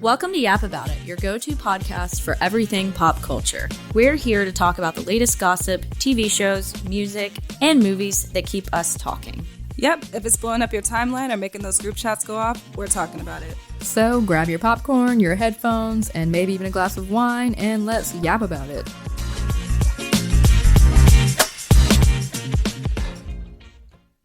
Welcome to Yap About It, your go-to podcast for everything pop culture. We're here to talk about the latest gossip, TV shows, music, and movies that keep us talking. Yep, if it's blowing up your timeline or making those group chats go off, we're talking about it. So grab your popcorn, your headphones, and maybe even a glass of wine, and let's yap about it.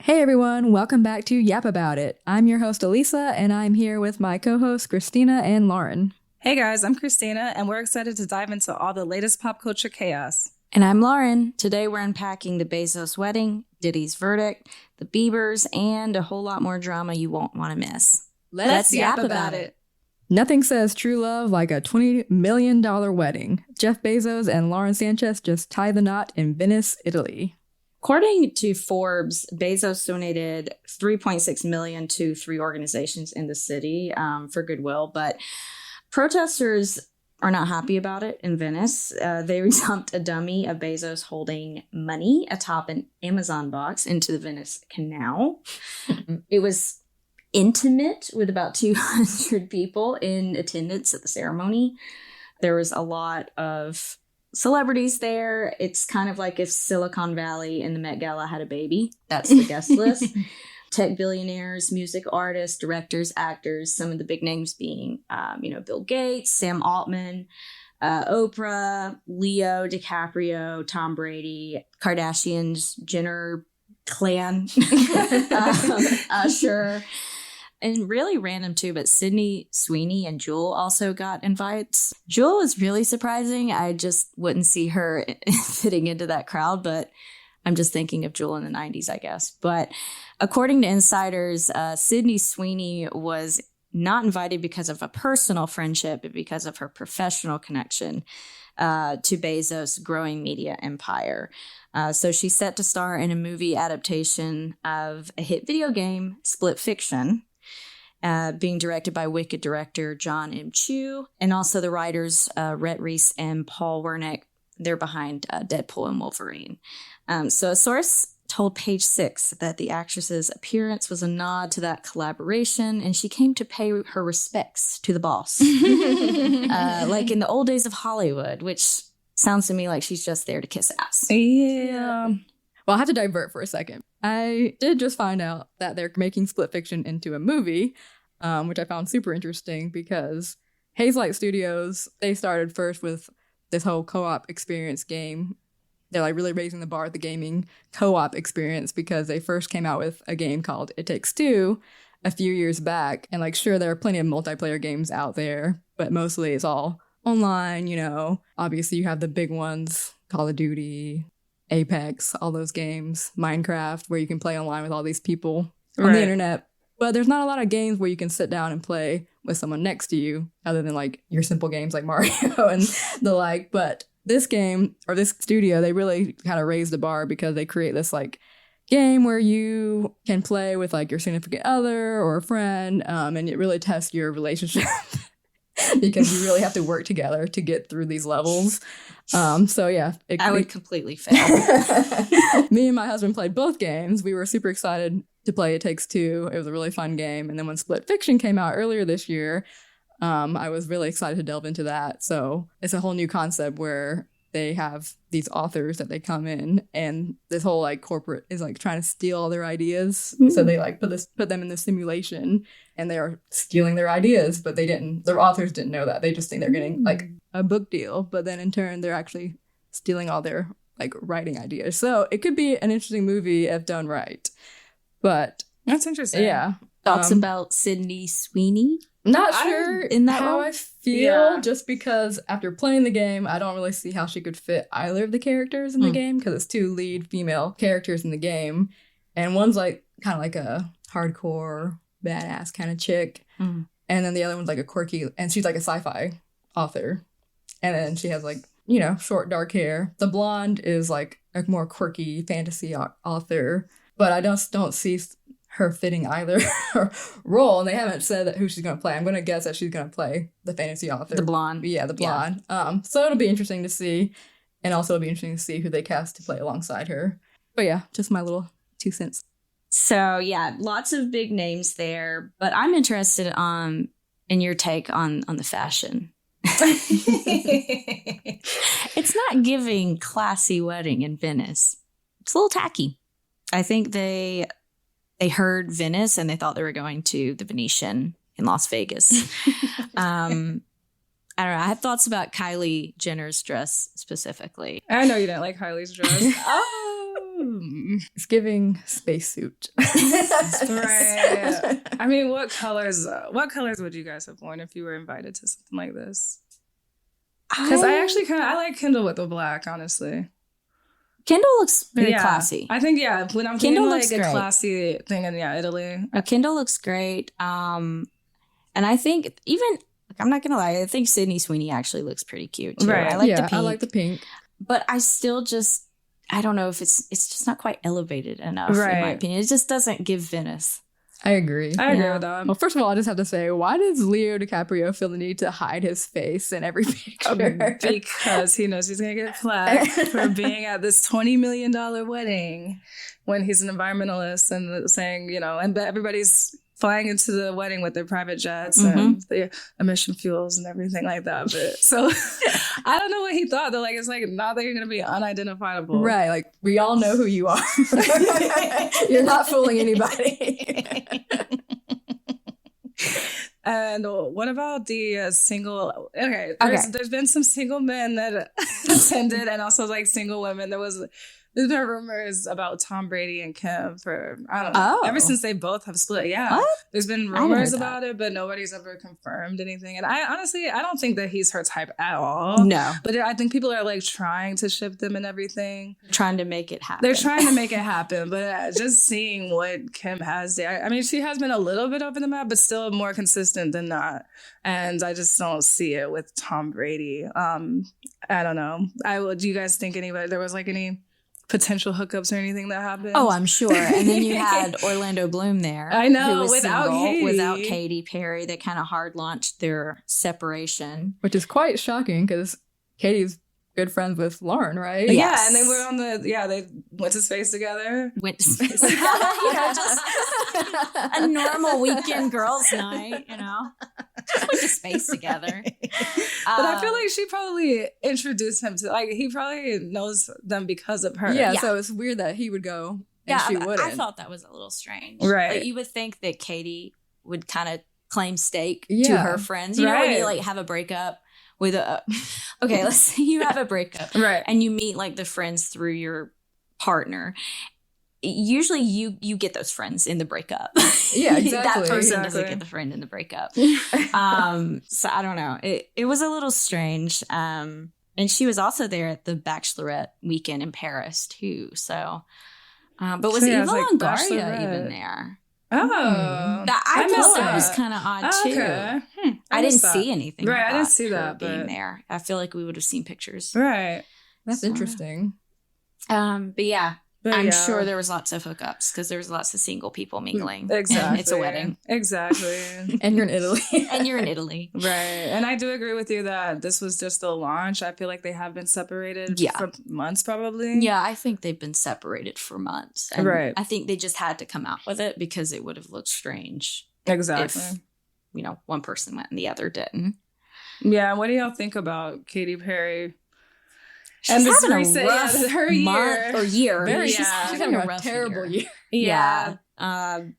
Hey everyone, welcome back to Yap About It. I'm your host Elisa, and I'm here with my co-hosts Christina and Lauren. Hey guys, I'm Christina, and we're excited to dive into all the latest pop culture chaos. And I'm Lauren. Today we're unpacking the Bezos wedding, Diddy's verdict, the Biebers, and a whole lot more drama you won't want to miss. Let's yap about it. Nothing says true love like a $20 million wedding. Jeff Bezos and Lauren Sanchez just tied the knot in Venice, Italy. According to Forbes, Bezos donated $3.6 million to 3 organizations in the city for goodwill, but protesters are not happy about it in Venice. They dumped a dummy of Bezos holding money atop an Amazon box into the Venice Canal. It was intimate with about 200 people in attendance at the ceremony. There was a lot of celebrities there. It's kind of like if Silicon Valley and the Met Gala had a baby. That's the guest list. Tech billionaires, music artists, directors, actors, some of the big names being, Bill Gates, Sam Altman, Oprah, Leo DiCaprio, Tom Brady, Kardashians, Jenner clan, Usher, and really random too, but Sydney Sweeney and Jewel also got invites. Jewel was really surprising. I just wouldn't see her fitting into that crowd, but I'm just thinking of Jewel in the 90s, I guess. But according to insiders, Sydney Sweeney was not invited because of a personal friendship, but because of her professional connection to Bezos' growing media empire. So she's set to star in a movie adaptation of a hit video game, Split Fiction, being directed by Wicked director John M. Chu, and also the writers Rhett Reese and Paul Wernick. They're behind Deadpool and Wolverine. So a source told Page Six that the actress's appearance was a nod to that collaboration, and she came to pay her respects to the boss. Like in the old days of Hollywood, which sounds to me like she's just there to kiss ass. Yeah. Well, I have to divert for a second. I did just find out that they're making Split Fiction into a movie, which I found super interesting because Hazelight Studios, they started first with this whole co-op experience game. They're like really raising the bar at the gaming co-op experience because they first came out with a game called It.2 a few years back. And like, sure, there are plenty of multiplayer games out there, but mostly it's all online, Obviously, you have the big ones, Call of Duty, Apex, all those games, Minecraft, where you can play online with all these people on the internet. But there's not a lot of games where you can sit down and play with someone next to you, other than like your simple games like Mario and the like. But this game, or this studio, they really kind of raised the bar because they create this like game where you can play with like your significant other or a friend, and it really tests your relationship because you really have to work together to get through these levels. So yeah, I would completely fail. Me and my husband played both games. We were super excited to play It.2. It was a really fun game. And then when Split Fiction came out earlier this year, I was really excited to delve into that. So it's a whole new concept where they have these authors that they come in, and this whole like corporate is like trying to steal all their ideas. Mm-hmm. So they like put them in the simulation, and they are stealing their ideas, but their authors didn't know that. They just think they're getting like a book deal, but then in turn they're actually stealing all their like writing ideas. So it could be an interesting movie if done right. But that's interesting. Yeah. Thoughts about Sydney Sweeney? Not sure in that how role? I feel, just because after playing the game, I don't really see how she could fit either of the characters in the game, because it's 2 lead female characters in the game. And one's like kind of like a hardcore, badass kind of chick. And then the other one's like a quirky, and she's like a sci-fi author. And then she has like, short, dark hair. The blonde is like a more quirky fantasy author. But I just don't see her fitting either role, and they haven't said who she's going to play. I'm going to guess that she's going to play the fantasy author. The blonde. Yeah, the blonde. Yeah. So it'll be interesting to see, and also it'll be interesting to see who they cast to play alongside her. But yeah, just my little 2 cents. So yeah, lots of big names there, but I'm interested and your take on the fashion. It's not giving classy wedding in Venice. It's a little tacky. I think they heard Venice and they thought they were going to the Venetian in Las Vegas. I don't know. I have thoughts about Kylie Jenner's dress specifically. I know you didn't like Kylie's dress. It's giving spacesuit. Right. I mean, what colors would you guys have worn if you were invited to something like this? Because I actually I like Kendall with the black, honestly. Kendall looks very classy. I think, when I'm thinking like a classy thing in Italy. Kendall looks great. And I think I'm not going to lie, I think Sydney Sweeney actually looks pretty cute too. Right. I like the pink. I like the pink. But I still I don't know if it's just not quite elevated enough, in my opinion. It just doesn't give Venice. I agree. I agree with that. Well, first of all, I just have to say, why does Leo DiCaprio feel the need to hide his face in every picture? Because he knows he's going to get flagged for being at this $20 million wedding when he's an environmentalist and saying, and everybody's flying into the wedding with their private jets and the emission fuels and everything like that. But so I don't know what he thought. They're like, it's like, now that you're going to be unidentifiable. Right. Like, we all know who you are. You're not fooling anybody. And what about the single? Okay, there's been some single men that attended, and also like single women. There's been rumors about Tom Brady and Kim for, I don't know, ever since they both have split. Yeah. What? There's been rumors about it, but nobody's ever confirmed anything. And I honestly don't think that he's her type at all. No. But I think people are like trying to ship them and everything. Trying to make it happen. They're trying to make it happen. But just seeing what Kim has there, I mean, she has been a little bit over the map, but still more consistent than not. And I just don't see it with Tom Brady. I don't know. Do you guys think there was like any potential hookups or anything that happened? Oh, I'm sure. And then you had Orlando Bloom there. I know, who was without Katy Perry. They kind of hard launched their separation. Which is quite shocking because Katie's good friends with Lauren, right? Yeah, and they were they went to space together. Went to space. Just a normal weekend girls' night, Just went to space together. But I feel like she probably introduced him to, like, he probably knows them because of her. Yeah, so it's weird that he would go and she wouldn't. I thought that was a little strange. Right. Like, you would think that Katie would kind of claim stake to her friends. You know when you like have a breakup with okay, let's say you have a breakup. Right. And you meet like the friends through your partner. Usually you get those friends in the breakup. Yeah, exactly. That person doesn't get the friend in the breakup. So I don't know. It was a little strange. And she was also there at the Bachelorette weekend in Paris too. So, but was Eva Longoria even there? Oh, I thought that was kind of odd too. Okay. I didn't see anything. Right, I didn't about see her that being there. I feel like we would have seen pictures. Right, that's interesting. But yeah. I'm sure there was lots of hookups because there was lots of single people mingling. Exactly. And it's a wedding. Exactly. And you're in Italy. Right. And I do agree with you that this was just the launch. I feel like they have been separated for months probably. Yeah, I think they've been separated for months. And right. I think they just had to come out with it because it would have looked strange. Exactly. If, one person went and the other didn't. Yeah. What do y'all think about Katy Perry? She's having a rough month or year. She's having a terrible year. Yeah. I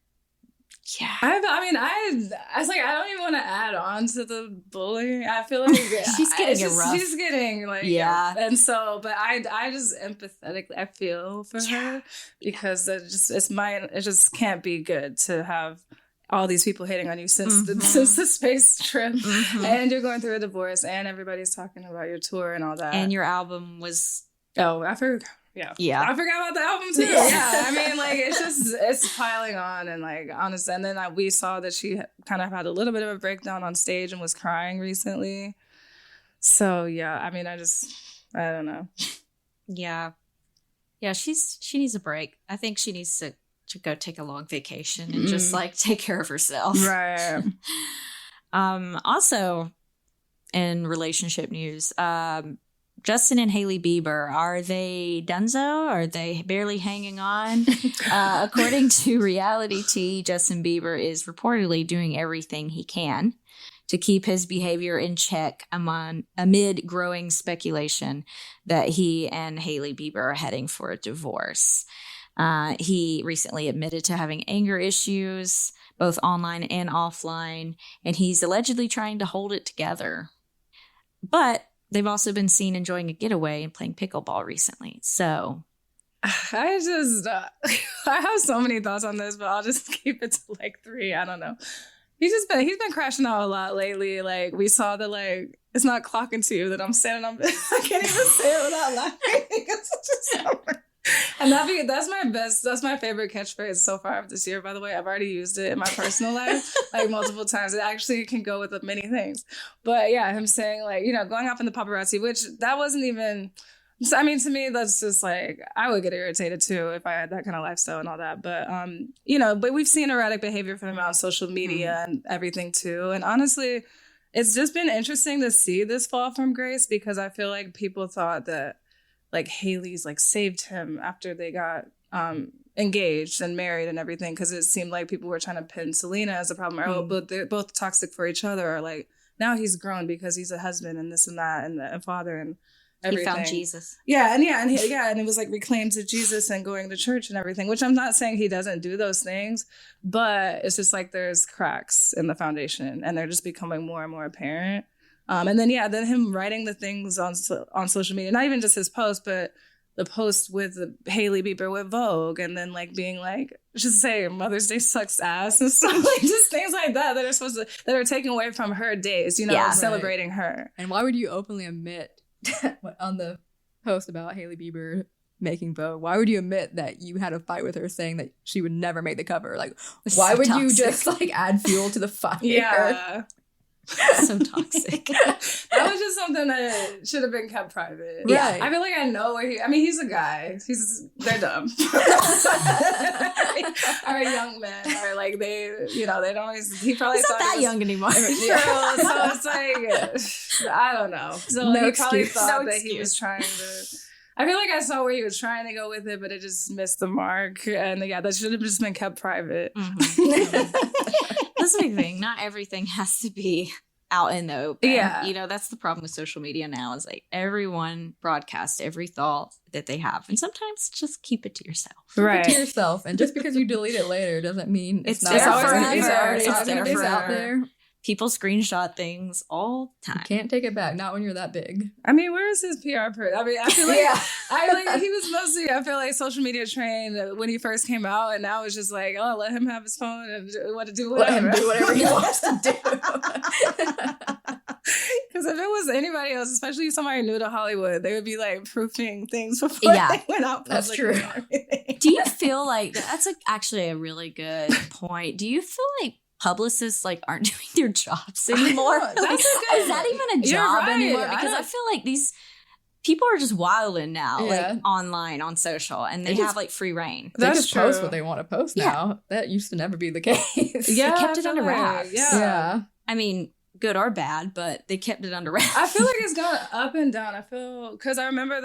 was like, I don't even want to add on to the bullying. I feel like she's getting it rough. She's getting and so, but I just empathetically, I feel for her because it just can't be good to have all these people hating on you since the space trip, and you're going through a divorce, and everybody's talking about your tour and all that, and your album was I forgot. Yeah, I forgot about the album too. Yeah, I mean, like it's piling on, and like honestly, and then we saw that she kind of had a little bit of a breakdown on stage and was crying recently. So yeah, I mean, I don't know. Yeah, she needs a break. I think she needs to go take a long vacation and just like take care of herself. Right. Also, in relationship news, Justin and Hailey Bieber, are they donezo? Are they barely hanging on? According to Reality Tea, Justin Bieber is reportedly doing everything he can to keep his behavior in check amid growing speculation that he and Hailey Bieber are heading for a divorce. He recently admitted to having anger issues, both online and offline, and he's allegedly trying to hold it together. But they've also been seen enjoying a getaway and playing pickleball recently. So I have so many thoughts on this, but I'll just keep it to like 3. I don't know. He's been crashing out a lot lately. Like we saw it's not clocking to you that I'm standing on. I can't even say it without laughing. It's just and that's my favorite catchphrase so far of this year, by the way. I've already used it in my personal life like multiple times. It actually can go with many things. But yeah, him saying like, going off in the paparazzi, which that wasn't even, I mean, to me, that's just like, I would get irritated too if I had that kind of lifestyle and all that. But, but we've seen erratic behavior from him on social media and everything too. And honestly, it's just been interesting to see this fall from grace, because I feel like people thought that like Hailey's like saved him after they got engaged and married and everything, because it seemed like people were trying to pin Selena as a problem. But they're both toxic for each other. Or like now he's grown because he's a husband and this and that and a father and everything. He found Jesus. And it was like reclaimed to Jesus and going to church and everything. Which I'm not saying he doesn't do those things, but it's just like there's cracks in the foundation and they're just becoming more and more apparent. And then him writing the things on social media, not even just his post, but the post with Hailey Bieber with Vogue, and then like being like, just say Mother's Day sucks ass and stuff, like just things like that that are taken away from her days, celebrating her. And why would you openly admit on the post about Hailey Bieber making Vogue, why would you admit that you had a fight with her saying that she would never make the cover? Like, why would you just like add fuel to the fire? Yeah. So toxic. That was just something that should have been kept private. Yeah. I feel like I know where he's a guy. They're dumb. Or young men. Or like they don't always, he probably He's not that young anymore. So it's like, I don't know. So he probably thought that he was trying to, I feel like I saw where he was trying to go with it, but it just missed the mark. And that should have just been kept private. That's the big thing. Not everything has to be out in the open. Yeah. That's the problem with social media now, is like everyone broadcasts every thought that they have. And sometimes just keep it to yourself. Right. Keep it to yourself. And just because you delete it later doesn't mean it's not there forever. It's It's out there. People screenshot things all the time. You can't take it back. Not when you're that big. I mean, where is his PR person? I mean, I feel like he was mostly, I feel like, social media trained when he first came out, and now it's just like, oh, let him have his phone and do whatever. Let him do whatever he wants to do. Because if it was anybody else, especially somebody new to Hollywood, they would be like proofing things before they went out public. That's true. Do you feel like that's actually a really good point? Do you feel like publicists like aren't doing their jobs anymore? That's a good, is that even a job anymore? Because I feel like these people are just wilding now, like online, on social, and they have like free reign. They just post what they want to post now. That used to never be the case. Yeah, they kept it under wraps. Yeah. I mean, good or bad, but they kept it under wraps. I feel like it's gone up and down. Because I remember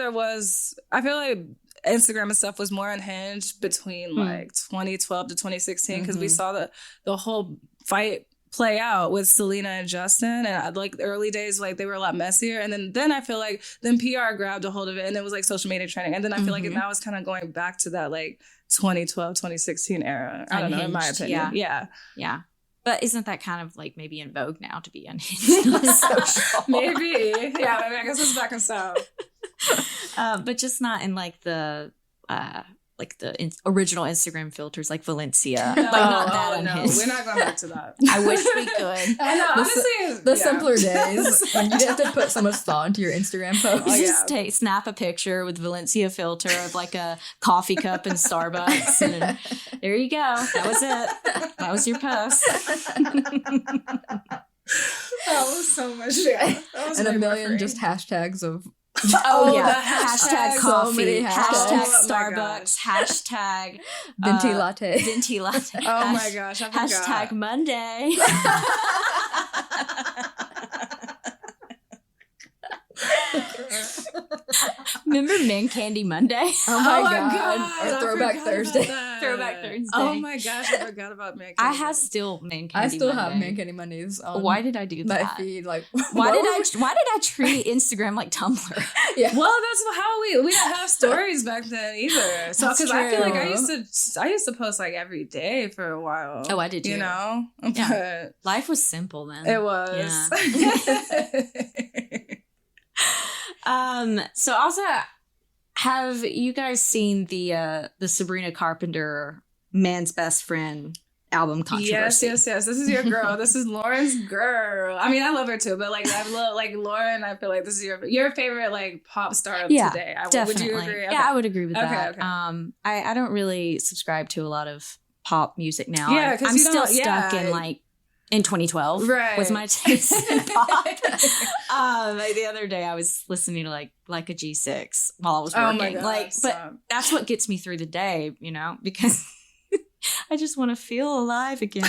I feel like Instagram and stuff was more unhinged between like 2012 to 2016, because we saw the whole fight play out with Selena and Justin, and like the early days, like they were a lot messier, and then I feel like PR grabbed a hold of it, and it was like social media trending, and then I feel like now it's kind of going back to that like 2012 2016. era. I don't know, in my opinion. Yeah. But isn't that kind of like maybe in vogue now to be unhinged on social? Maybe. Yeah, I guess it's back in style. But just not in like the original Instagram filters, like Valencia. Like not that unhinged. No, we're not going back to that. I wish we could. I know, honestly, the simpler days when you have to put so much thought into your Instagram post. You just snap a picture with Valencia filter of like a coffee cup in Starbucks, and there you go. That was it. That was your post. That was so much. Yeah, and a million just hashtags of. Hashtag coffee, hashtag Starbucks, hashtag venti latte. Venti latte. Oh my gosh, I forgot. Hashtag Monday. Remember Man Candy Monday? Oh my god. Or Throwback Thursday. Throwback Thursday. Oh my gosh, I forgot about Man Candy. I have still Man Candy I still have Monday. Man Candy Mondays on Why did I do my that? feed. Like, Why did I treat Instagram like Tumblr? Yeah. Well, that's how we didn't have stories back then either. So That's because I feel like I true. used to post like every day for a while. Oh, I did too. You know, Yeah. Life was simple then. But it was. So also, have you guys seen the Sabrina Carpenter Man's Best Friend album controversy? Yes. This is your girl. This is Lauren's girl. I mean, I love her too, but like I love like Lauren. I feel like this is your favorite like pop star of today. Definitely. Would you agree? Yeah, I would agree with that. Okay. I don't really subscribe to a lot of pop music now. Yeah, because I'm still stuck in 2012 was my taste in pop. The other day I was listening to like a G6 while I was working. Oh my God, but that's what gets me through the day, you know, because I just want to feel alive again.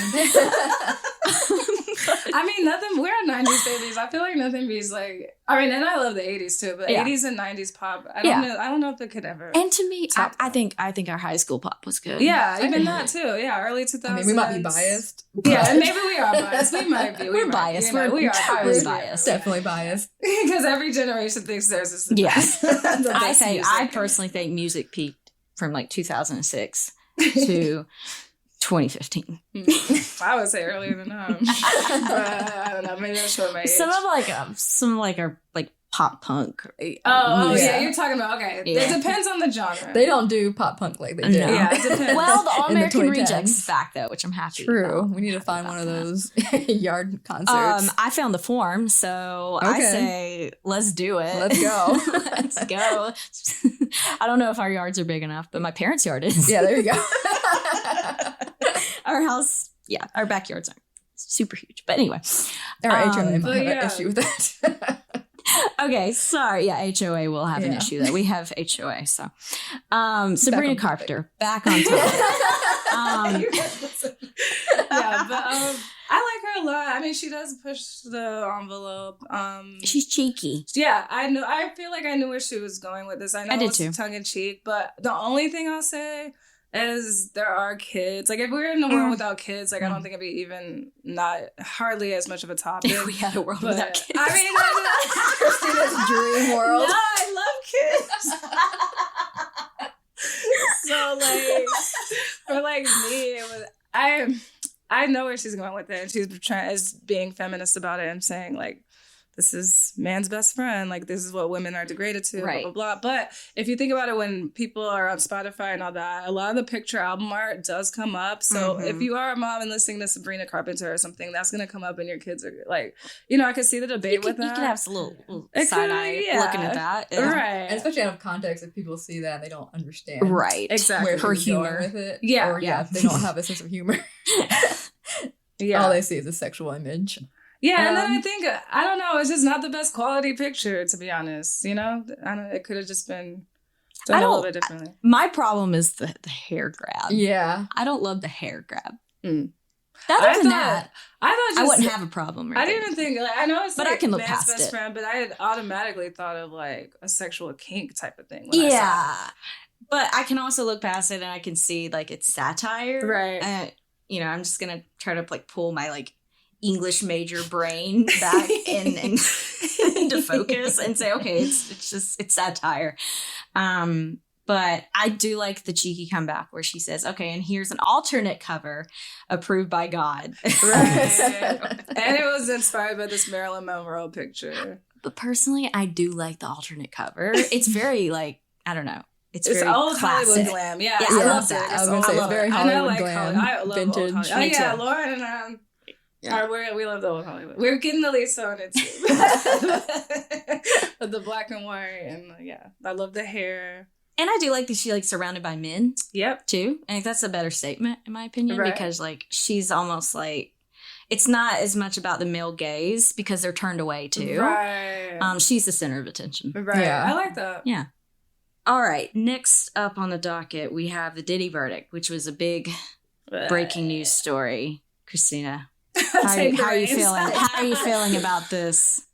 I mean, nothing. We're 90s babies. I feel like nothing beats like. I mean, and I love the 80s too, but 80s and 90s pop. I don't know. I don't know if it could ever. And to me, I think our high school pop was good. Yeah, even that too. Yeah, early 2000s. I mean, we might be biased. Yeah, and maybe we are biased. We might be. We're biased. We are entirely biased. Definitely biased. Because every generation thinks theirs is the yes. best. I personally think music peaked from like 2006 to 2015. I would say earlier than that. But I don't know. Maybe that's short my age. Some are like pop punk. Oh, music. yeah. You're talking about It depends on the genre. They don't do pop punk like they do. No. Yeah, it depends. Well, the All In the American 2010s. Rejects is back though, which I'm happy. True. about. We need to find one of those yard concerts. I found the form, so I say let's do it. Let's go. Let's go. I don't know if our yards are big enough, but my parents' yard is. Yeah, there you go. Our house, our backyards aren't super huge. But anyway. Our HOA might have yeah. an issue with that. Okay, sorry. Yeah, HOA will have an issue there. We have HOA, so. Sabrina Carpenter, back on topic. I like her a lot. I mean, she does push the envelope. She's cheeky. Yeah, I feel like I knew where she was going with this. I know I did it's too. tongue in cheek, but the only thing I'll say is there are kids. Like if we were in a world without kids, like I don't think it'd be even hardly as much of a topic. If we had a world without kids. I mean, Christina's dream world. No, I love kids. So like for like me, it was I know where she's going with it, and she's trying as being feminist about it and saying like, this is man's best friend. Like, this is what women are degraded to, right. blah, blah, blah. But if you think about it, when people are on Spotify and all that, a lot of the picture album art does come up. So if you are a mom and listening to Sabrina Carpenter or something, that's going to come up and your kids are like, I could see the debate with that. You could have a little side eye looking at that. Yeah. Right. And especially out of context, if people see that, they don't understand. Right. Exactly. Where Her she's going humor. with it. Yeah. Or, if they don't have a sense of humor. Yeah. All they see is a sexual image. Yeah, and then I think, I don't know, it's just not the best quality picture, to be honest. It could have just been done a little bit differently. My problem is the hair grab. Yeah. I don't love the hair grab. Mm. Other than that, I wouldn't have a problem. I didn't even think, I know it's but like I can look man's past best it. friend, but I had automatically thought of like a sexual kink type of thing. When I saw it. But I can also look past it and I can see like it's satire. Right. I'm just going to try to like pull my like English major brain back and into focus and say, okay, it's satire. But I do like the cheeky comeback where she says, okay, and here's an alternate cover approved by God. Right. And it was inspired by this Marilyn Monroe picture. But personally, I do like the alternate cover. It's very like, I don't know. It's very old classic. Hollywood glam. Yeah, I love that. I was going to say, it's very Hollywood glam. I love vintage. old Hollywood. Oh, Me yeah, too. Lauren and we love the old Hollywood. We're getting the lease on it too. But the black and white, and I love the hair. And I do like that she like surrounded by men. Yep. Too. I think that's a better statement in my opinion Right. because like she's almost like it's not as much about the male gaze because they're turned away too. Right. She's the center of attention. Right. Yeah. I like that. Yeah. All right. Next up on the docket, we have the Diddy verdict, which was a big breaking news story. Christina, how are you feeling? How are you feeling about this?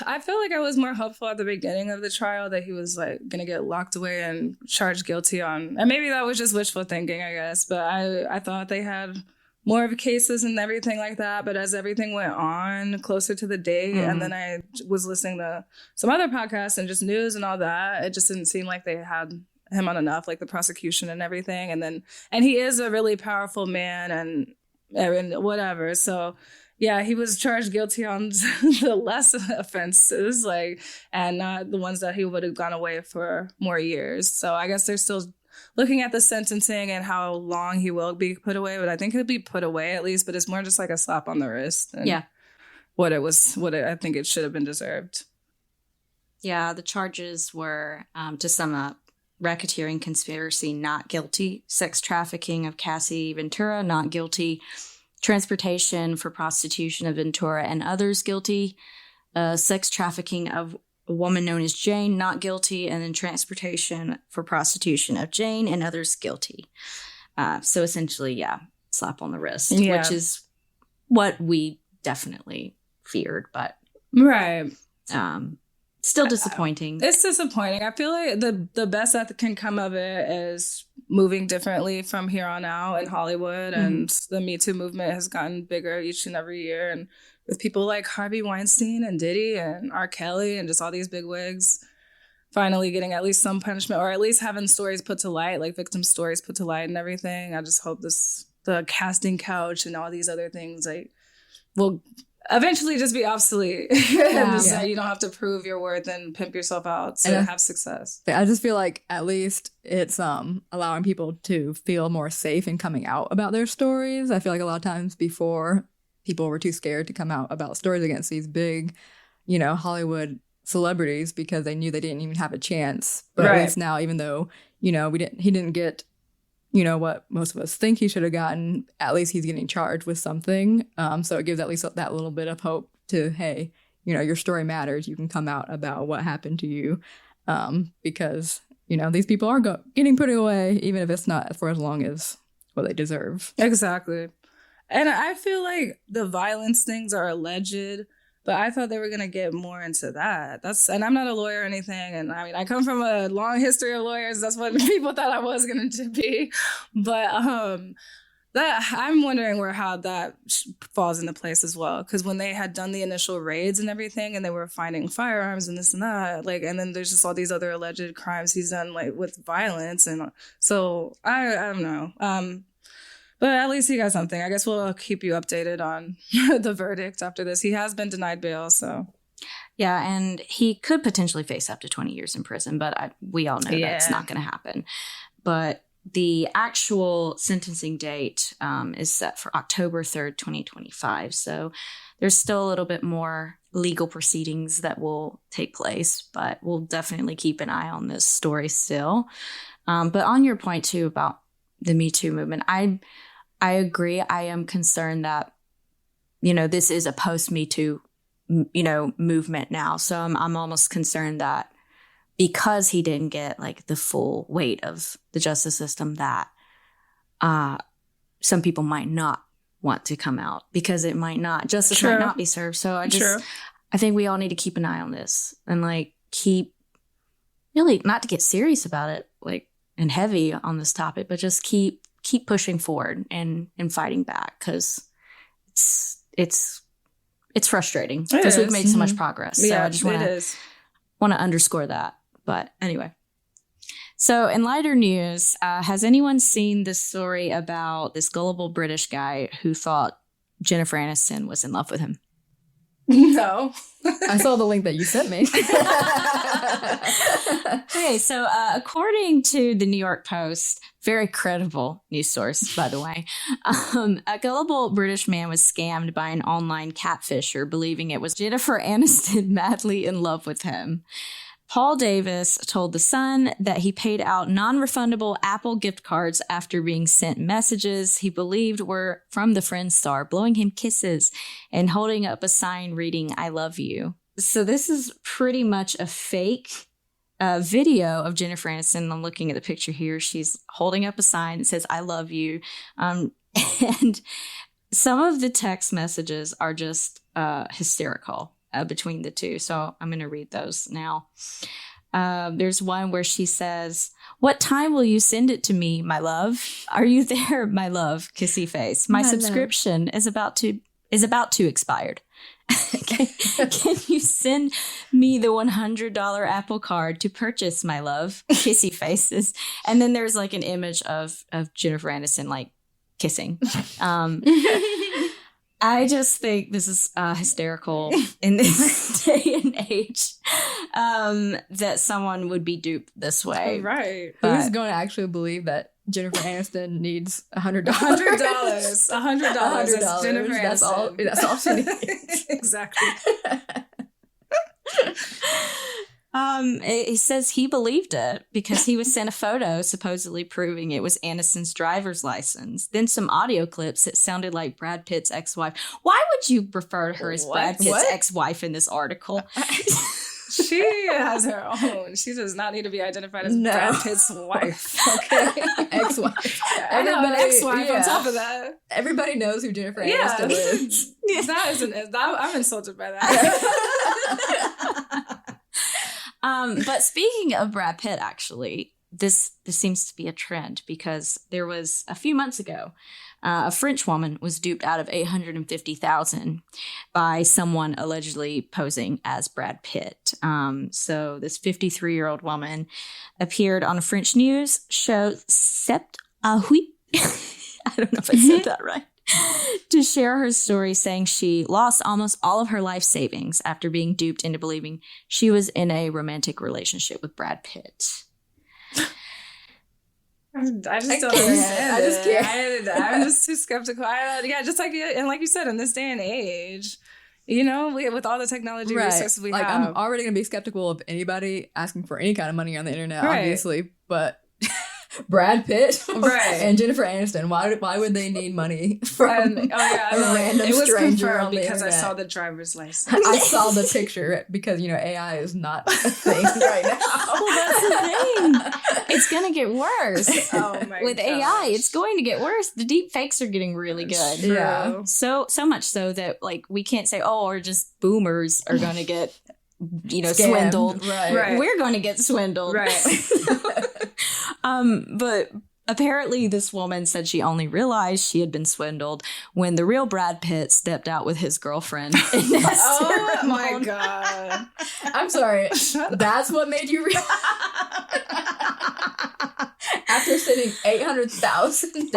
I feel like I was more hopeful at the beginning of the trial that he was like gonna get locked away and charged guilty on, and maybe that was just wishful thinking, I guess. But I thought they had more of cases and everything like that. But as everything went on closer to the date, and then I was listening to some other podcasts and just news and all that, it just didn't seem like they had him on enough, like the prosecution and everything. And he is a really powerful man and whatever. So yeah, he was charged guilty on the less offenses, and not the ones that he would have gone away for more years. So I guess they're still looking at the sentencing and how long he will be put away. But I think he'll be put away at least. But it's more just like a slap on the wrist. And I think it should have been deserved. Yeah, the charges were, to sum up, racketeering, conspiracy, not guilty; sex trafficking of Cassie Ventura, not guilty; transportation for prostitution of Ventura and others, guilty; sex trafficking of a woman known as Jane, not guilty; and then transportation for prostitution of Jane and others, guilty. So essentially, yeah, slap on the wrist, which is what we definitely feared, but right. Still disappointing. It's disappointing. I feel like the best that can come of it is moving differently from here on out in Hollywood. And the Me Too movement has gotten bigger each and every year. And with people like Harvey Weinstein and Diddy and R. Kelly and just all these big wigs finally getting at least some punishment, or at least having stories put to light, like victim stories put to light and everything. I just hope the casting couch and all these other things will eventually just be obsolete. You don't have to prove your worth and pimp yourself out to have success. I just feel like at least it's allowing people to feel more safe in coming out about their stories. I feel like a lot of times before, people were too scared to come out about stories against these big, Hollywood celebrities because they knew they didn't even have a chance. But at least now, even though, he didn't get what most of us think he should have gotten, at least he's getting charged with something. So it gives at least that little bit of hope to, hey, your story matters. You can come out about what happened to you, because, these people are getting put away, even if it's not for as long as what they deserve. Exactly. And I feel like the violence things are alleged, but I thought they were going to get more into that. And I'm not a lawyer or anything. And I mean, I come from a long history of lawyers. That's what people thought I was going to be. But I'm wondering how that falls into place as well. Because when they had done the initial raids and everything, and they were finding firearms and this and that, and then there's just all these other alleged crimes he's done, with violence. And so I don't know. But at least he got something. I guess we'll keep you updated on the verdict after this. He has been denied bail, so. Yeah, and he could potentially face up to 20 years in prison, but we all know that's not going to happen. But the actual sentencing date is set for October 3rd, 2025. So there's still a little bit more legal proceedings that will take place, but we'll definitely keep an eye on this story still. But on your point, too, about the Me Too movement, I agree. I am concerned that, this is a post-Me Too, movement now. So I'm almost concerned that because he didn't get the full weight of the justice system, that some people might not want to come out because justice might not be served. So I think we all need to keep an eye on this and keep really not to get serious about it, and heavy on this topic, but just keep pushing forward and fighting back, because it's frustrating because we've made so much progress. So I just want to underscore that. But anyway, so in lighter news, has anyone seen this story about this gullible British guy who thought Jennifer Aniston was in love with him? No. I saw the link that you sent me. Okay, so according to the New York Post, very credible news source, by the way, a gullible British man was scammed by an online catfisher, believing it was Jennifer Aniston madly in love with him. Paul Davis told The Sun that he paid out non-refundable Apple gift cards after being sent messages he believed were from the Friends star, blowing him kisses and holding up a sign reading, "I love you." So this is pretty much a fake video of Jennifer Aniston. I'm looking at the picture here. She's holding up a sign that says, "I love you." And some of the text messages are just hysterical. between the two. So I'm going to read those now. There's one where she says, "What time will you send it to me, my love? Are you there, my love? Kissy face. My subscription is about to expired. Can you send me the $100 Apple card to purchase, my love? Kissy faces." And then there's like an image of Jennifer Aniston like kissing. I just think this is hysterical in this day and age that someone would be duped this way. Right. Who's going to actually believe that Jennifer Aniston needs $100? $100. That's Jennifer Aniston. That's all she needs. Exactly. He says he believed it because he was sent a photo supposedly proving it was Aniston's driver's license. Then some audio clips that sounded like Brad Pitt's ex-wife. Why would you refer to her as Brad Pitt's ex-wife in this article? She has her own. She does not need to be identified as Brad Pitt's wife. Okay, ex-wife. I know, an ex-wife on top of that. Everybody knows who Jennifer Aniston is. I'm insulted by that. But speaking of Brad Pitt, actually, this seems to be a trend because there was a few months ago, a French woman was duped out of $850,000 by someone allegedly posing as Brad Pitt. So this 53-year-old woman appeared on a French news show, Sept à Huit. I don't know if I said that right. To share her story, saying she lost almost all of her life savings after being duped into believing she was in a romantic relationship with Brad Pitt. I just don't understand. I just can't. I'm just too skeptical. Just like you said, in this day and age, with all the technology resources we have, I'm already gonna be skeptical of anybody asking for any kind of money on the internet, obviously, but. Brad Pitt and Jennifer Aniston. Why would they need money from a random stranger on the because internet? I saw the driver's license. I saw the picture because AI is not a thing right now. Well, that's the thing. It's gonna get worse. Oh my With AI, it's going to get worse. The deep fakes are getting really good. True. Yeah. So much so that we can't say, or just boomers are gonna get swindled. Right. We're going to get swindled. Right. But apparently this woman said she only realized she had been swindled when the real Brad Pitt stepped out with his girlfriend. Oh my God. I'm sorry. That's what made you realize? After sending $800,000.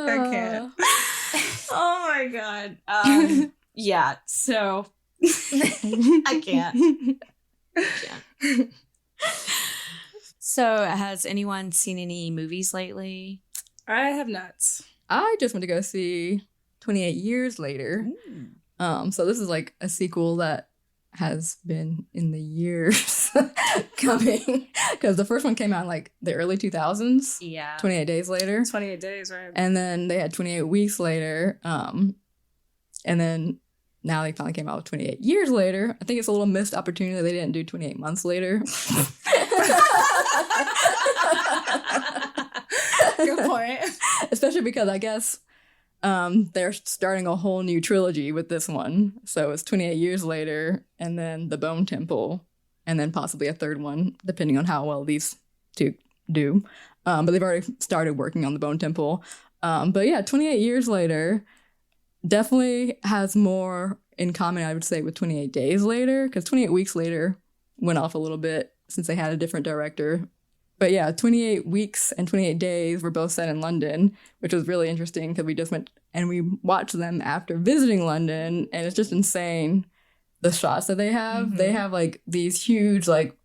I can't. Oh my God. Yeah, so I can't. So has anyone seen any movies lately? I have not. I just went to go see 28 Years Later. So this is like a sequel that has been in the years coming because the first one came out in like the early 2000s. Yeah. 28 Days Later. 28 days, right? And then they had 28 Weeks Later. And then now they finally came out with 28 Years Later. I think it's a little missed opportunity that they didn't do 28 Months Later. Good point. Especially because I guess they're starting a whole new trilogy with this one. So it's 28 Years Later, and then The Bone Temple, and then possibly a third one, depending on how well these two do. But they've already started working on The Bone Temple. But yeah, 28 Years Later definitely has more in common, I would say, with 28 Days Later, because 28 Weeks Later went off a little bit since they had a different director. But yeah, 28 Weeks and 28 Days were both set in London, which was really interesting because we just went and we watched them after visiting London, and it's just insane the shots that they have. Mm-hmm. They have like these huge like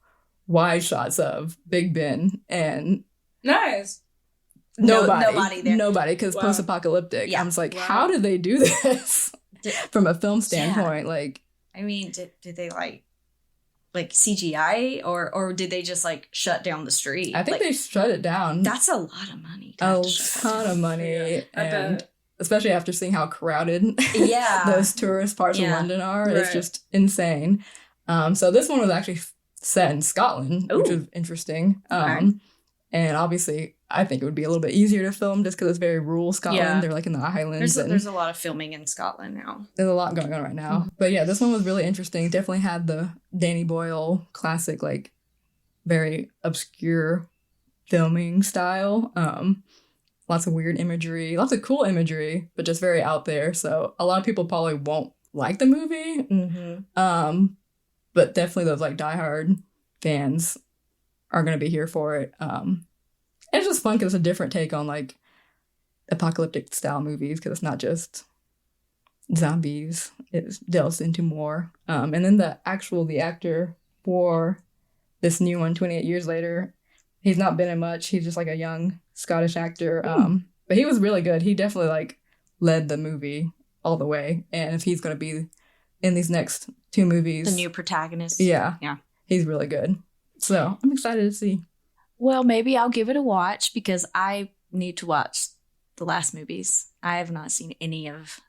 wide shots of Big Ben and nice. Nobody there. Nobody, because post-apocalyptic. Yeah. I'm just like, how did they do this from a film standpoint? Yeah. Like, I mean, did they like CGI or did they just like shut down the street? I think they shut it down. That's a lot of money. A ton of money. Yeah, and especially after seeing how crowded those tourist parts of London are. Right. It's just insane. So this one was actually set in Scotland, which was interesting. And obviously, I think it would be a little bit easier to film just because it's very rural Scotland. Yeah. They're like in the Highlands. There's a lot of filming in Scotland now. There's a lot going on right now. But yeah, this one was really interesting. Definitely had the Danny Boyle classic, like, very obscure filming style. Lots of weird imagery, lots of cool imagery, but just very out there. So a lot of people probably won't like the movie. But definitely those like diehard fans are going to be here for it. It's just fun because it's a different take on like apocalyptic style movies because it's not just zombies. It delves into more. And then the actor for this new one, 28 Years Later, he's not been in much. He's just like a young Scottish actor. But he was really good. He definitely like led the movie all the way. And if he's going to be in these next 2 movies. The new protagonist. Yeah. Yeah. He's really good. So I'm excited to see. Well, maybe I'll give it a watch because I need to watch the last movies. I have not seen any of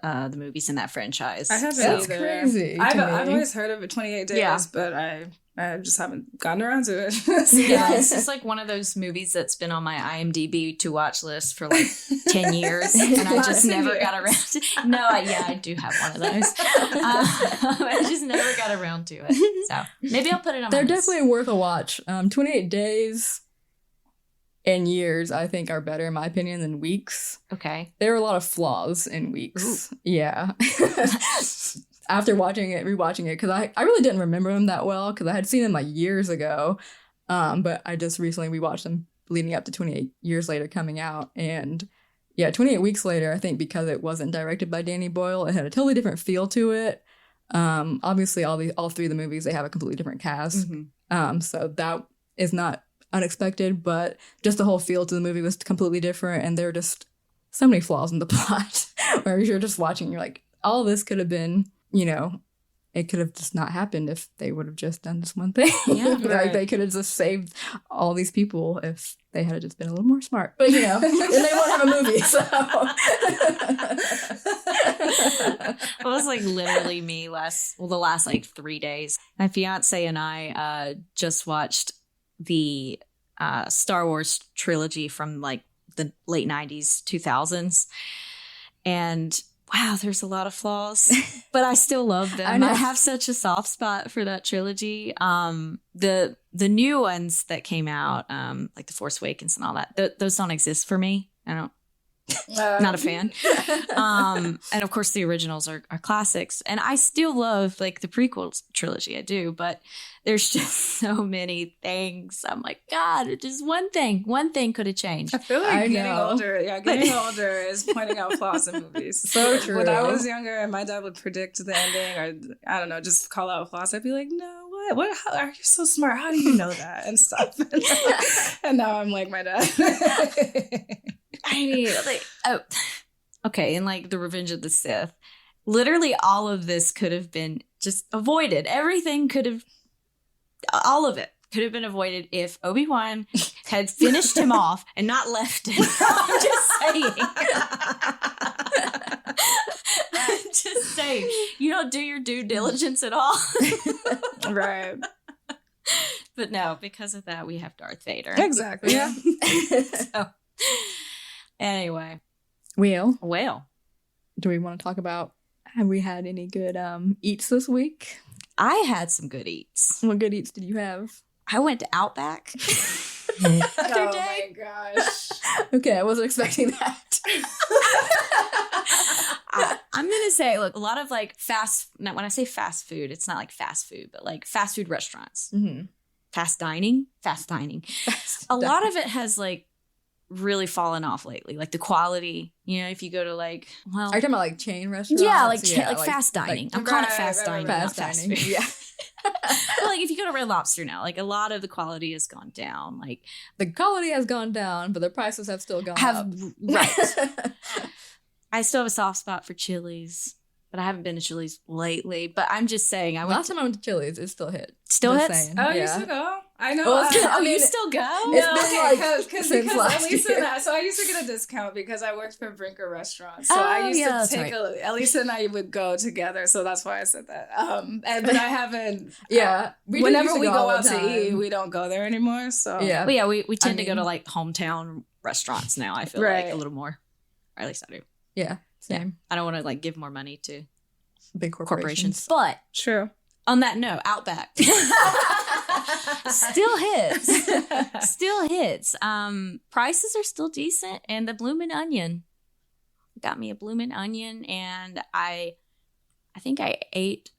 the movies in that franchise. I haven't That's either. crazy. I've always heard of it, 28 Days, Yeah. but I just haven't gotten around to it. Yeah, it's just like one of those movies that's been on my IMDb to watch list for like 10 years, and I just never got around to. No, I do have one of those. I just never got around to it. So maybe I'll put it on. They're my list. definitely worth a watch. 28 Days and Years, I think, are better in my opinion than Weeks. Okay. There are a lot of flaws in Weeks. Ooh. Yeah. After rewatching it, because I really didn't remember him that well, because I had seen him like years ago. But I just recently rewatched them leading up to 28 Years Later coming out. And yeah, 28 Weeks Later, I think because it wasn't directed by Danny Boyle, it had a totally different feel to it. Obviously, all 3 of the movies, they have a completely different cast. So that is not unexpected, but just the whole feel to the movie was completely different. And there are just so many flaws in the plot where you're just watching and you're like, all this could have been, it could have just not happened if they would have just done this one thing. Yeah, right. Like they could have just saved all these people if they had just been a little more smart. But then they won't have a movie. So it was like literally me the last like 3 days. My fiance and I just watched the Star Wars trilogy from like the late 90s, 2000s, and wow, there's a lot of flaws, but I still love them. I have such a soft spot for that trilogy. The new ones that came out, like The Force Awakens and all that, those don't exist for me. I don't. Not a fan. And of course the originals are classics, and I still love like the prequels trilogy. I do, but there's just so many things. I'm like, God, just one thing could have changed. I feel like getting older is pointing out flaws in movies. So true. When I was younger and my dad would predict the ending, or I don't know, just call out flaws, I'd be like, no, what how are you so smart? How do you know that and stuff? And now I'm like my dad. I mean, okay, and like the Revenge of the Sith, literally all of this could have been just avoided. All of it could have been avoided if Obi-Wan had finished him off and not left him. I'm just saying. I'm just saying. You don't do your due diligence at all. Right. But no, because of that, we have Darth Vader. Exactly. Yeah. So, anyway. Well, do we want to talk about, have we had any good eats this week? I had some good eats. What good eats did you have? I went to Outback. Oh my gosh. Okay, I wasn't expecting that. I'm going to say, look, a lot of like when I say fast food, it's not like fast food, but like fast food restaurants. Mm-hmm. Fast dining. A lot of it has like really fallen off lately. Like the quality, if you go to like, well. Are you talking about like chain restaurants? Yeah, like fast dining. I'm calling it fast dining, fast not dining. fast food. Yeah. But like if you go to Red Lobster now, like a lot of the quality has gone down. Like the quality has gone down, but the prices have still gone up. Right. I still have a soft spot for Chili's, but I haven't been to Chili's lately. But I'm just saying, last time I went to Chili's, it still hit. Still just hits? saying. Oh, yeah. you used to go? I know. Well, Oh, you still go? It's No, been okay, like because since last Elisa and year. I, so I used to get a discount because I worked for Brinker restaurants. So Oh, I used yeah, to take that's Elisa and I would go together. So that's why I said that. But I haven't. Yeah. We whenever used we to go all the out to time. eat, we don't go there anymore. So Yeah. But yeah, we tend to go to mean- like hometown restaurants now. I feel Right. like a little more. Or at least I do. Yeah. Same. I don't want to like give more money to Big corporations. corporations. But true. on that note, Outback still hits. Still hits. Prices are still decent, and the Bloomin' Onion got me a Bloomin' Onion, and I think I ate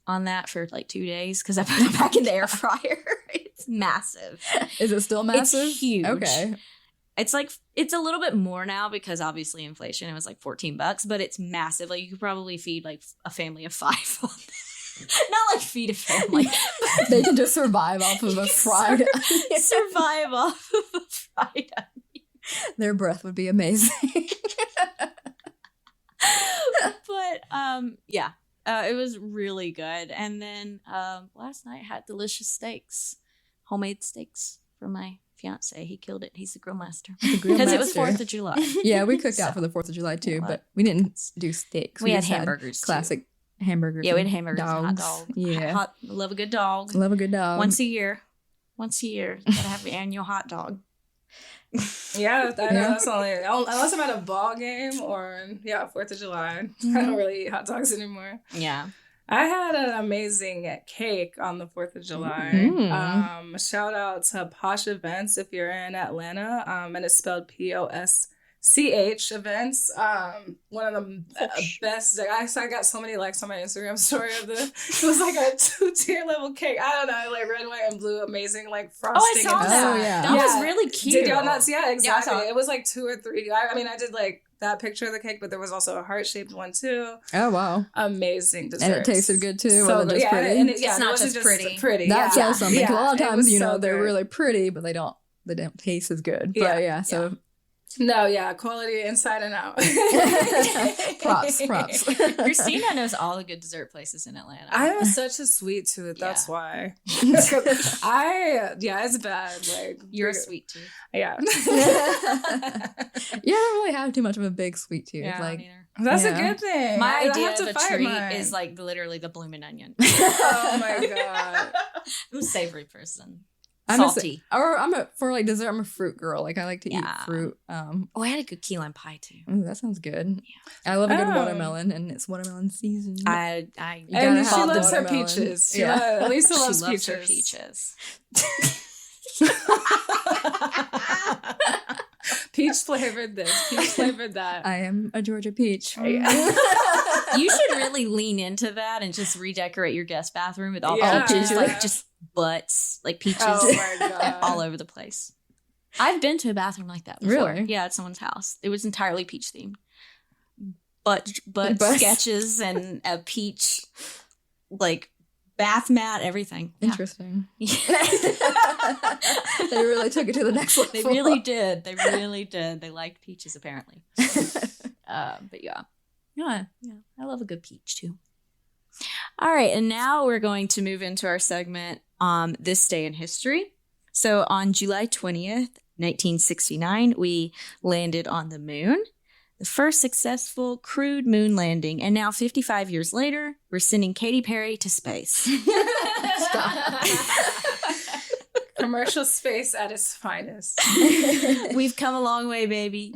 on that for like 2 days because I put it back in the air fryer. It's massive. Is it still massive? It's huge. Okay. It's like it's a little bit more now because obviously inflation. It was like $14, but it's massive. Like you could probably feed like a family of 5 on that. Not like feed a family. They can just survive off of a fried onion. Survive off of a fried onion. Their breath would be amazing. But yeah, it was really good. And then last night I had delicious steaks, homemade steaks for my fiance. He killed it. He's the grill master because it was 4th of July. Yeah, we cooked out for the 4th of July too, but we didn't do steaks. We had just hamburgers too. classic hamburgers. Yeah, we had and hamburgers and hot dogs. dog. Yeah. Love a good dog. Love a good dog. Once a year. Gotta have the annual hot dog. Yeah, I know. Yeah. That's only unless I'm at a ball game or 4th of July. I don't really eat hot dogs anymore. Yeah. I had an amazing cake on the 4th of July. Shout out to Posh Events if you're in Atlanta. And it's spelled POSCH events. One of the best. I got so many likes on my Instagram story of the. It was like a 2-tier level cake. I don't know, like red, white, and blue, amazing, like frosting. saw and that. Oh, yeah. That was really cute. Did y'all not see? Yeah, exactly. saw it. It was like 2 or 3. I mean, I did like that picture of the cake, but there was also a heart-shaped one too. Oh, wow. Amazing desserts. And it tasted good too. So wasn't good. just pretty. And It's not it wasn't just pretty. That yeah. sells something. 'Cause a lot of it times, was so they're good. really pretty, but they don't taste as good. But Yeah. yeah, so No, yeah, quality inside and out. props. Christina knows all the good dessert places in Atlanta. I am such a sweet tooth. That's Yeah. why. It's bad. Like You're a sweet tooth. Yeah. You don't really have too much of a big sweet tooth. Yeah, like, neither. That's Yeah. a good thing. My I idea have of to a fight treat mine. is like literally the Bloomin' Onion. Oh my god. I'm a savory person. I'm Salty. for like dessert. I'm a fruit girl. Like I like to eat Yeah. fruit. Oh, I had a good key lime pie too. Ooh, that sounds good. I love a good Oh. watermelon, and it's watermelon season. I gotta And she have the loves her watermelon. peaches. Yeah. Lisa she loves loves peaches. her peaches. Peach flavored this. Peach flavored that. I am a Georgia peach. You should really lean into that and just redecorate your guest bathroom with all Yeah. peaches, like just butts, like peaches Oh my god. all over the place. I've been to a bathroom like that before. Really? Yeah, at someone's house. It was entirely peach themed. But Butts. sketches and a peach like bath mat, everything. Yeah. Interesting. They really took it to the next level. They really did. They really did. They liked peaches apparently. But yeah. Yeah, I love a good peach too. All right, and now we're going to move into our segment, This Day in History. So on July 20th, 1969, we landed on the moon, the first successful crewed moon landing. And now 55 years later, we're sending Katy Perry to space. Commercial space at its finest. We've come a long way, baby.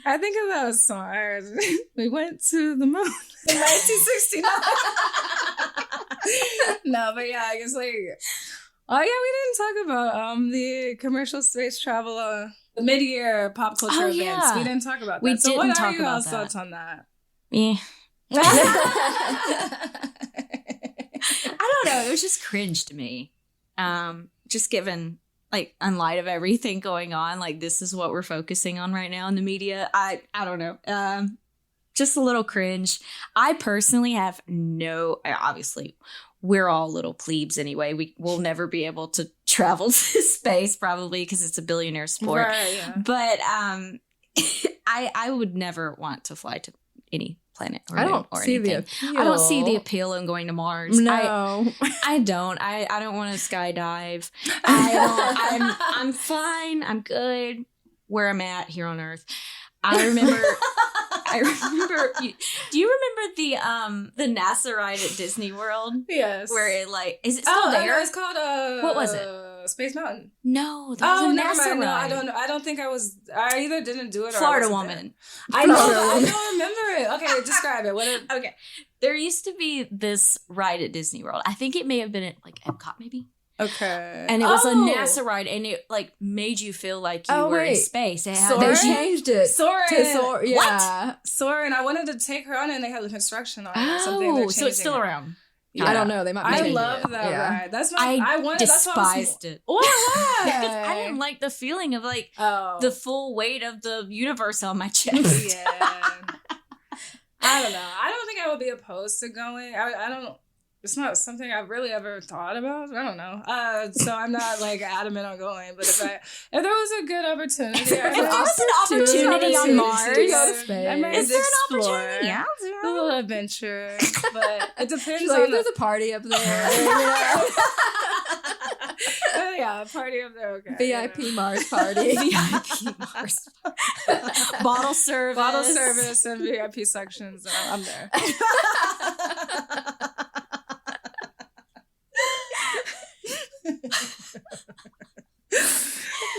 I think of that song. We went to the moon in 1969. No, but yeah, I guess like, oh yeah, we didn't talk about the commercial space travel, the mid-year pop culture Oh, events. yeah. We didn't talk about that. We so didn't what talk are you about all's that. thoughts on that? Yeah. I don't know. It was just cringe to me. Just given, like, in light of everything going on, like, this is what we're focusing on right now in the media. I don't know. Just a little cringe. I personally have obviously, we're all little plebes anyway. We'll never be able to travel to space probably because it's a billionaire sport. Right, yeah. But I would never want to fly to any planet. Or I don't or see the anything. appeal. I don't see the appeal in going to Mars. No. I don't. I don't want to skydive. I'm fine. I'm good where I'm at here on Earth. I remember. Do you remember the NASA ride at Disney World? Yes. Where it is it still there? No, it's called what was it? Space Mountain. No, that was a never NASA mind. No, ride. I don't know. I don't think I was. I either didn't do it or Florida I wasn't Woman. there. I know. I don't remember it. Okay, describe it. Okay, there used to be this ride at Disney World. I think it may have been at Epcot, maybe. Okay. And it was a NASA ride, and it made you feel like you were in space. It had They changed it. Soarin'. To Soarin'. Yeah. What? Soarin'. I wanted to take her on, and they had construction on it or something. Oh, so it's still around. Yeah. I don't know. They might. I change love it. that Yeah. ride. That's my. I wanted. Despised it. Why? Because I didn't like the feeling of the full weight of the universe on my chest. Yeah. I don't know. I don't think I would be opposed to going. I don't. It's not something I've really ever thought about. I don't know. So I'm not adamant on going. But if there was a good opportunity, if there was an opportunity on Mars, to go to space. I might is there explore an opportunity? Yeah, a little adventure, but it depends She's on there's a party up there. yeah, a party up there. Okay, VIP Mars party. VIP Mars. Bottle service and VIP sections. I'm there.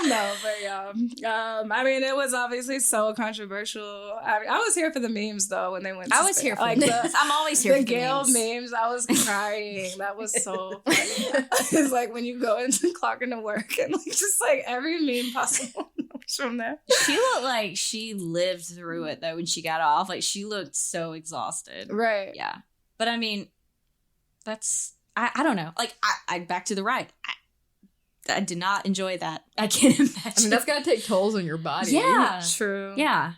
No, but yeah. I mean, it was obviously so controversial. I was here for the memes though when they went. I was here for the memes. I'm always here for the Gail memes. I was crying. That was so funny. It's when you go into clock into work and just every meme possible from there. She looked like she lived through it though when she got off. She looked so exhausted. Right. Yeah. But I mean, that's I don't know. I back to the ride. I did not enjoy that. I can't imagine. I mean, that's gotta take tolls on your body. Yeah. True. Yeah.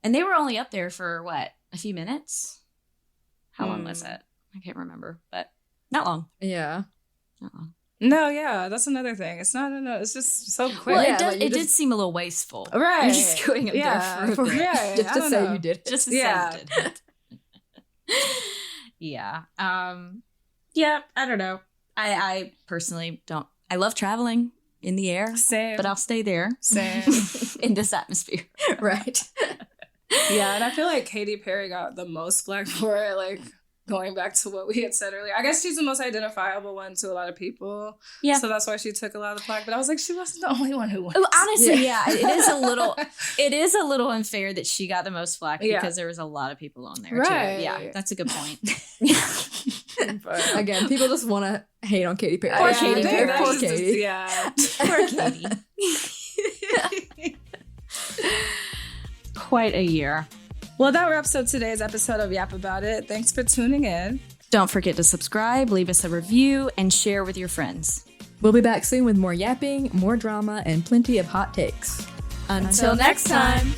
And they were only up there for a few minutes? How long was it? I can't remember, but not long. Yeah. Not long. No, yeah, that's another thing. It's not it's just so quick. Well, Yeah, it did seem a little wasteful. Right. You're just going up there for a bit. Yeah, Just to say you did it. Just to say you did it. Yeah. Yeah, I don't know. I personally don't. I love traveling in the air. Same. But I'll stay there. Same. In this atmosphere. Right. Yeah, and I feel like Katy Perry got the most flack for it, going back to what we had said earlier. I guess she's the most identifiable one to a lot of people. Yeah. So that's why she took a lot of the flack. But I was she wasn't the only one who won. Honestly, yeah. It is a little unfair that she got the most flack because there was a lot of people on there right. too. Yeah, that's a good point. But, again, people just want to hate on Katy Perry. Poor Katy Perry. Poor Katy. Yeah. Poor Katy. Quite a year. Well, that wraps up today's episode of Yap About It. Thanks for tuning in. Don't forget to subscribe, leave us a review, and share with your friends. We'll be back soon with more yapping, more drama, and plenty of hot takes. Until next time.